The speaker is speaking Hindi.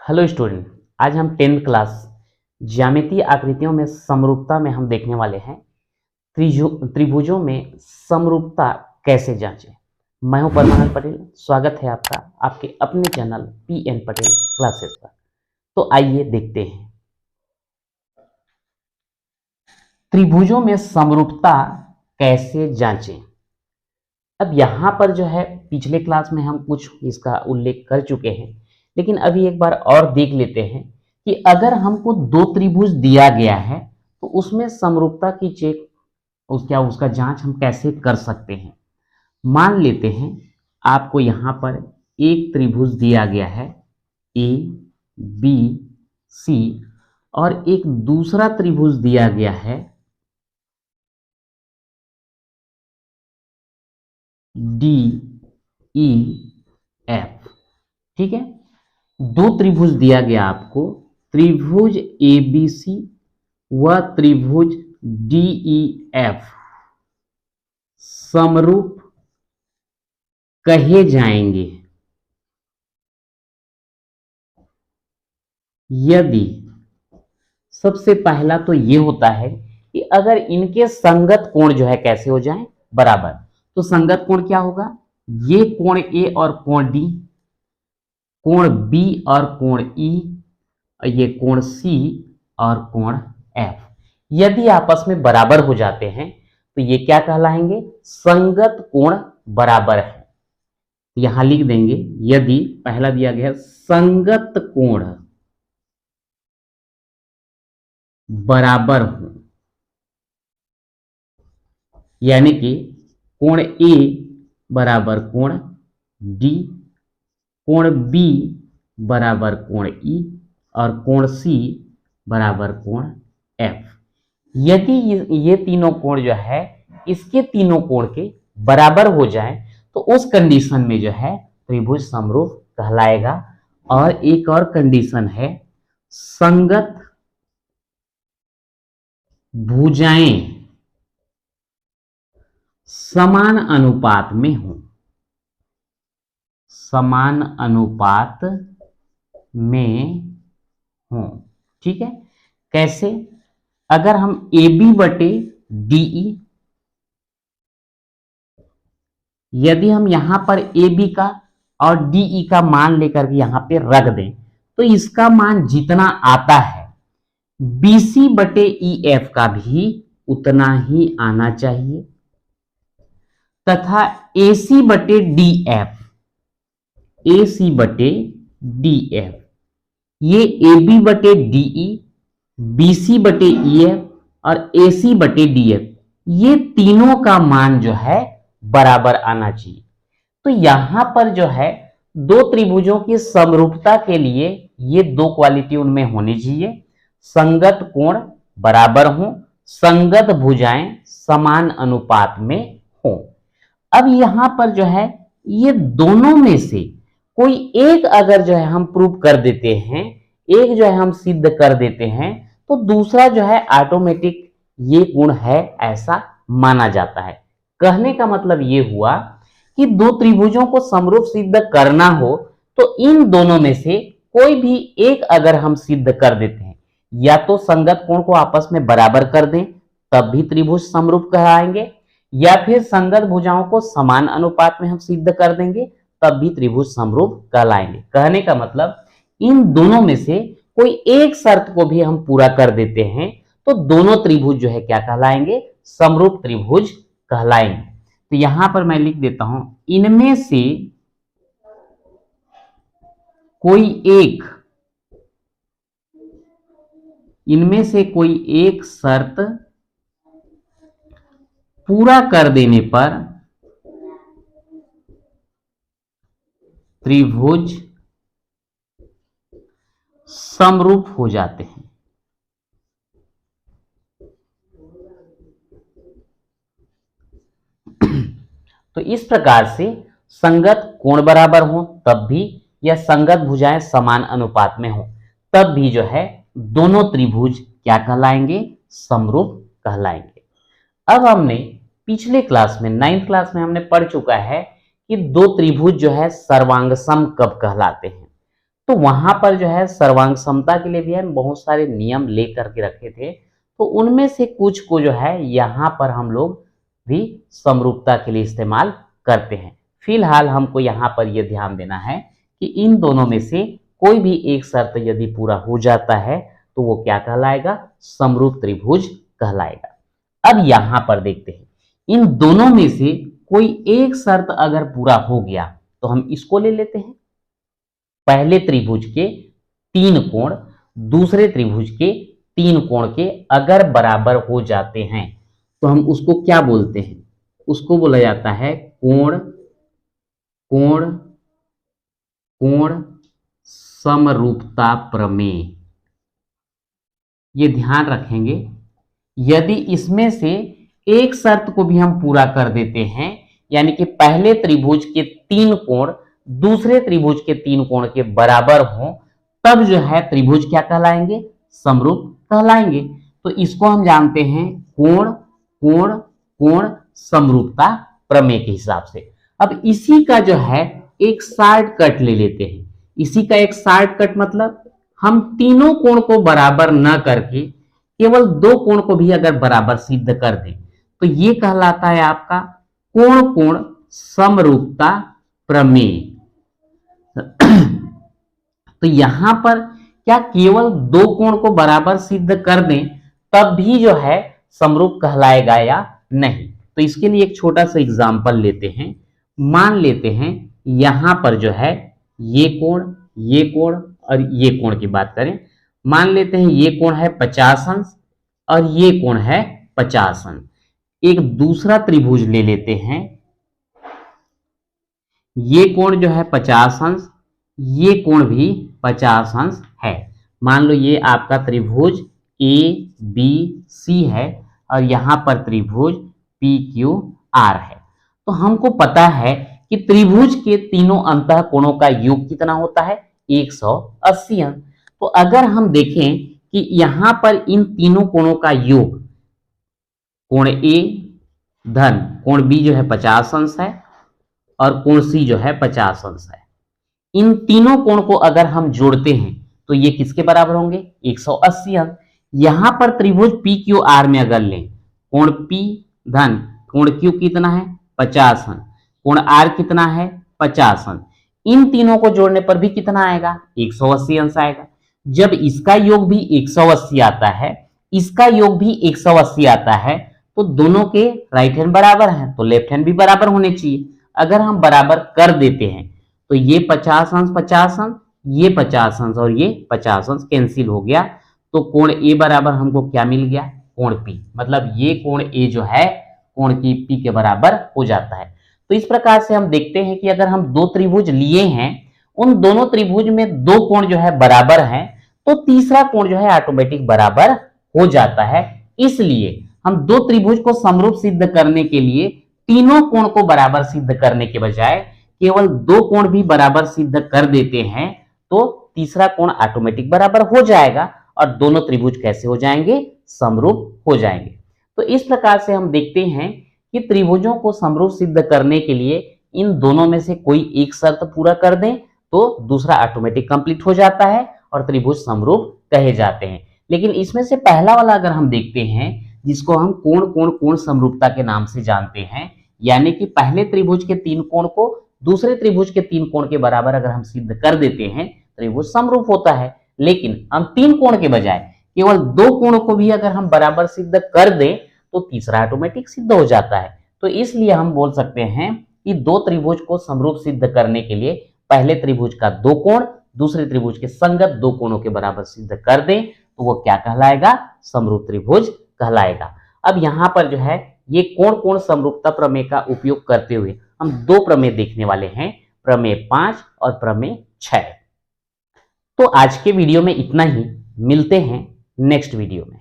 हेलो स्टूडेंट, आज हम 10th क्लास ज्यामितीय आकृतियों में समरूपता में हम देखने वाले हैं त्रिभुजों में समरूपता कैसे जांचें। मैं हूं परमानंद पटेल। स्वागत है आपका आपके अपने चैनल पीएन पटेल क्लासेस पर। तो आइए देखते हैं त्रिभुजों में समरूपता कैसे जांचें। अब यहाँ पर जो है पिछले क्लास में हम कुछ इसका उल्लेख कर चुके हैं, लेकिन अभी एक बार और देख लेते हैं कि अगर हमको दो त्रिभुज दिया गया है तो उसमें समरूपता की चेक उसका जांच हम कैसे कर सकते हैं। मान लेते हैं आपको यहाँ पर एक त्रिभुज दिया गया है ए बी सी और एक दूसरा त्रिभुज दिया गया है डी ई एफ। ठीक है, दो त्रिभुज दिया गया आपको, त्रिभुज ए बी सी व त्रिभुज डी ई एफ समरूप कहे जाएंगे यदि सबसे पहला तो ये होता है कि अगर इनके संगत कोण जो है कैसे हो जाए, बराबर। तो संगत कोण क्या होगा, ये कोण ए और कोण डी, कोण बी और कोण ई, ये कोण सी और कोण एफ यदि आपस में बराबर हो जाते हैं तो ये क्या कहलाएंगे, संगत कोण बराबर है। यहां लिख देंगे यदि पहला दिया गया संगत कोण बराबर हो, यानी कि कोण ए बराबर कोण डी, कोण बी बराबर कोण ई और कोण सी बराबर कोण एफ। यदि ये तीनों कोण जो है इसके तीनों कोण के बराबर हो जाए तो उस कंडीशन में जो है त्रिभुज समरूप कहलाएगा। और एक और कंडीशन है, संगत भुजाएं समान अनुपात में हो, समान अनुपात में हो। ठीक है, कैसे, अगर हम ए बी बटे डीई, यदि हम यहां पर ए बी का और डीई का मान लेकर के यहां पे रख दें तो इसका मान जितना आता है बीसी बटे ई एफ का भी उतना ही आना चाहिए, तथा एसी बटे डी एफ, एसी बटे डी एफ, ये ए बी बटे डीई, बीसी बटे ई एफ और एसी बटे डी एफ, ये तीनों का मान जो है बराबर आना चाहिए। तो यहां पर जो है दो त्रिभुजों की समरूपता के लिए ये दो क्वालिटी उनमें होनी चाहिए, संगत कोण बराबर हो, संगत भुजाएं समान अनुपात में हो। अब यहां पर जो है ये दोनों में से कोई एक अगर जो है हम प्रूव कर देते हैं, एक जो है हम सिद्ध कर देते हैं तो दूसरा जो है ऑटोमेटिक ये गुण है ऐसा माना जाता है। कहने का मतलब ये हुआ कि दो त्रिभुजों को समरूप सिद्ध करना हो तो इन दोनों में से कोई भी एक अगर हम सिद्ध कर देते हैं, या तो संगत कोण को आपस में बराबर कर दें तब भी त्रिभुज समरूप कहलाएंगे, या फिर संगत भुजाओं को समान अनुपात में हम सिद्ध कर देंगे तब भी त्रिभुज समरूप कहलाएंगे। कहने का मतलब इन दोनों में से कोई एक शर्त को भी हम पूरा कर देते हैं तो दोनों त्रिभुज जो है क्या कहलाएंगे, समरूप त्रिभुज कहलाएंगे। तो यहां पर मैं लिख देता हूं, इनमें से कोई एक शर्त पूरा कर देने पर त्रिभुज समरूप हो जाते हैं। तो इस प्रकार से संगत कोण बराबर हो तब भी, या संगत भुजाएं समान अनुपात में हो तब भी जो है दोनों त्रिभुज क्या कहलाएंगे, समरूप कहलाएंगे। अब हमने पिछले क्लास में 9th क्लास में हमने पढ़ चुका है कि दो त्रिभुज जो है सर्वांग सम कब कहलाते हैं। तो वहां पर जो है सर्वांग समता के लिए भी हम बहुत सारे नियम ले करके रखे थे, तो उनमें से कुछ को जो है यहाँ पर हम लोग भी समरूपता के लिए इस्तेमाल करते हैं। फिलहाल हमको यहाँ पर यह ध्यान देना है कि इन दोनों में से कोई भी एक शर्त यदि पूरा हो जाता है तो वो क्या कहलाएगा, समरूप त्रिभुज कहलाएगा। अब यहां पर देखते हैं, इन दोनों में से कोई एक शर्त अगर पूरा हो गया तो हम इसको ले लेते हैं। पहले त्रिभुज के 3 कोण दूसरे त्रिभुज के 3 कोण के अगर बराबर हो जाते हैं तो हम उसको क्या बोलते हैं, उसको बोला जाता है कोण कोण कोण समरूपता प्रमेय। ये ध्यान रखेंगे, यदि इसमें से एक शर्त को भी हम पूरा कर देते हैं, यानी कि पहले त्रिभुज के 3 कोण दूसरे त्रिभुज के 3 कोण के बराबर हो, तब जो है त्रिभुज क्या कहलाएंगे, समरूप कहलाएंगे। तो इसको हम जानते हैं कोण कोण कोण समरूपता प्रमेय के हिसाब से। अब इसी का जो है एक शॉर्टकट ले लेते हैं। इसी का एक शॉर्टकट मतलब हम तीनों कोण को बराबर न करके केवल 2 कोण को भी अगर बराबर सिद्ध कर दें तो ये कहलाता है आपका कोण कोण समरूपता प्रमेय। तो यहां पर क्या केवल 2 कोण को बराबर सिद्ध कर दें तब भी जो है समरूप कहलाएगा या नहीं? तो इसके लिए एक छोटा सा एग्जांपल लेते हैं। मान लेते हैं यहां पर जो है ये कोण और ये कोण की बात करें, मान लेते हैं ये कोण है 50 अंश और ये कोण है 50 अंश। एक दूसरा त्रिभुज ले लेते हैं, ये कोण जो है 50 अंश, ये कोण भी 50 अंश है। मान लो ये आपका त्रिभुज ए बी सी है और यहां पर त्रिभुज पी क्यू आर है। तो हमको पता है कि त्रिभुज के तीनों अंतः कोणों का योग कितना होता है, 180 अंश। तो अगर हम देखें कि यहां पर इन तीनों कोणों का योग, कोण ए धन कोण बी जो है 50 अंश है और कोण सी जो है 50 अंश है, इन तीनों कोण को अगर हम जोड़ते हैं तो ये किसके बराबर होंगे, 180 अंश। यहां पर त्रिभुज पी क्यू आर में अगर लें, कोण पी धन कोण क्यू कितना है 50 अंश, कोण आर कितना है 50 अंश, इन तीनों को जोड़ने पर भी कितना आएगा, 180 अंश आएगा। जब इसका योग भी 180 आता है, इसका योग भी 180 आता है, तो दोनों के राइट हैंड बराबर हैं तो लेफ्ट हैंड भी बराबर होने चाहिए। अगर हम बराबर कर देते हैं तो ये 50 अंश 50 अंश, ये 50 अंश और ये 50 अंश कैंसिल हो गया, तो कोण ए बराबर हमको क्या मिल गया, कोण पी। मतलब ये कोण ए जो है कोण की पी के बराबर हो जाता है। तो इस प्रकार से हम देखते हैं कि अगर हम 2 त्रिभुज लिए हैं, उन दोनों त्रिभुज में 2 कोण जो है बराबर हैं, तो तीसरा कोण जो है ऑटोमेटिक बराबर हो जाता है। इसलिए हम 2 त्रिभुज को समरूप सिद्ध करने के लिए तीनों कोण को बराबर सिद्ध करने के बजाय केवल 2 कोण भी बराबर सिद्ध कर देते हैं, तो तीसरा कोण ऑटोमेटिक बराबर हो जाएगा और दोनों त्रिभुज कैसे हो जाएंगे, समरूप हो जाएंगे। तो इस प्रकार से हम देखते हैं कि त्रिभुजों को समरूप सिद्ध करने के लिए इन दोनों में से कोई एक शर्त पूरा कर दें तो दूसरा ऑटोमेटिक कंप्लीट हो जाता है और त्रिभुज समरूप कहे जाते हैं। लेकिन इसमें से पहला वाला अगर हम देखते हैं, जिसको हम कोण कोण कोण समरूपता के नाम से जानते हैं, यानी कि पहले त्रिभुज के 3 कोण को दूसरे त्रिभुज के 3 कोण के बराबर अगर हम सिद्ध कर देते हैं, त्रिभुज समरूप होता है। लेकिन हम 3 कोण के बजाय केवल 2 कोणों को भी अगर हम बराबर सिद्ध कर दें तो तीसरा ऑटोमेटिक सिद्ध हो जाता है। तो इसलिए हम बोल सकते हैं कि 2 त्रिभुज को समरूप सिद्ध करने के लिए पहले त्रिभुज का 2 कोण दूसरे त्रिभुज के संगत 2 कोणों के बराबर सिद्ध कर दें तो वो क्या कहलाएगा, समरूप त्रिभुज कहलाएगा। अब यहाँ पर जो है ये कोण कोण समरूपता प्रमेय का उपयोग करते हुए हम 2 प्रमेय देखने वाले हैं, प्रमेय 5 और प्रमेय 6। तो आज के वीडियो में इतना ही, मिलते हैं नेक्स्ट वीडियो में।